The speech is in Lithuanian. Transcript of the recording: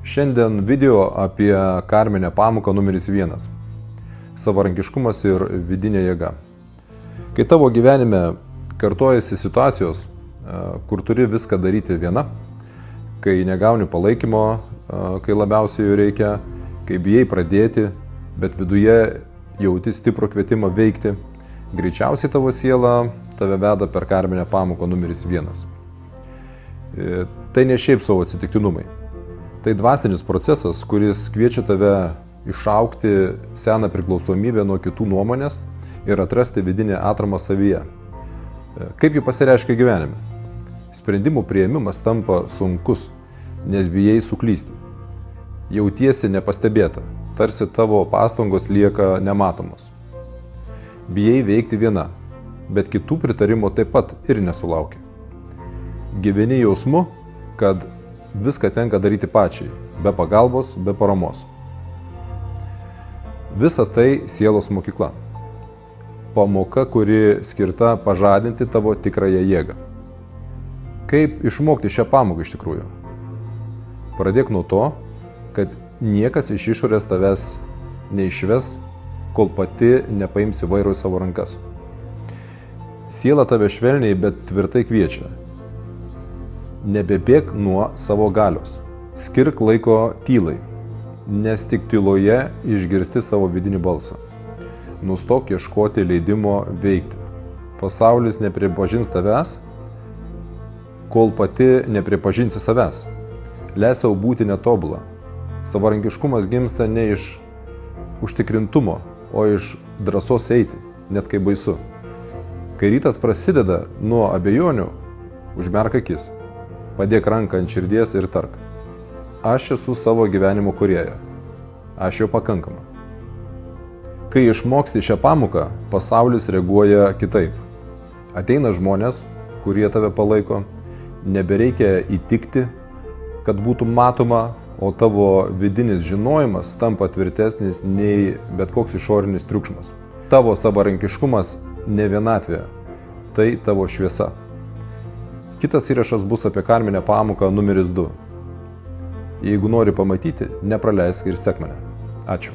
Šiandien video apie karminę pamoką numeris 1 – savarankiškumas ir vidinė jėga. Kai tavo gyvenime kartojasi situacijos, kur turi viską daryti viena, kai negauni palaikymo, kai labiausiai jų reikia, kai bijai pradėti, bet viduje jauti stiprų kvietimą veikti, greičiausiai tavo siela tave veda per karminę pamoką numeris 1. Tai ne šiaip savo atsitiktinumai. Tai dvasinis procesas, kuris kviečia tave išaugti seną priklausomybę nuo kitų nuomonės ir atrasti vidinę atramą savyje. Kaip ji pasireiškia gyvenime? Sprendimų priėmimas tampa sunkus, nes bijai suklysti. Jautiesi nepastebėta, tarsi tavo pastangos lieka nematomos. Bijai veikti viena, bet kitų pritarimo taip pat ir nesulauki. Gyveni jausmu, kad viską tenka daryti pačiai, be pagalbos, be paramos. Visa tai sielos mokykla. Pamoka, kuri skirta pažadinti tavo tikrąją jėgą. Kaip išmokti šią pamoką iš tikrųjų? Pradėk nuo to, kad niekas iš išorės tavęs neišves, kol pati nepaimsi vairo į savo rankas. Siela tave švelniai, bet tvirtai kviečia. Nebebėk nuo savo galios. Skirk laiko tylai, nes tik tyloje išgirsti savo vidinį balsą. Nustok ieškoti leidimo veikti. Pasaulis nepripažins tavęs, kol pati nepripažinsi savęs. Leis savo būti netobulą. Savarankiškumas gimsta ne iš užtikrintumo, o iš drąsos eiti, net kai baisu. Kai rytas prasideda nuo abejonių, užmerk akis. Padėk ranką ant širdies ir tark. Aš esu savo gyvenimo kūrėja. Aš jau pakankama. Kai išmoksti šią pamoką, pasaulis reaguoja kitaip. Ateina žmonės, kurie tave palaiko. Nebereikia įtikti, kad būtų matoma, o tavo vidinis žinojimas tampa tvirtesnis nei bet koks išorinis triukšmas. Tavo savarankiškumas ne vienatvė, tai tavo šviesa. Kitas įrašas bus apie karminę pamoką numeris 2. Jeigu nori pamatyti, nepraleisk ir sek mane. Ačiū.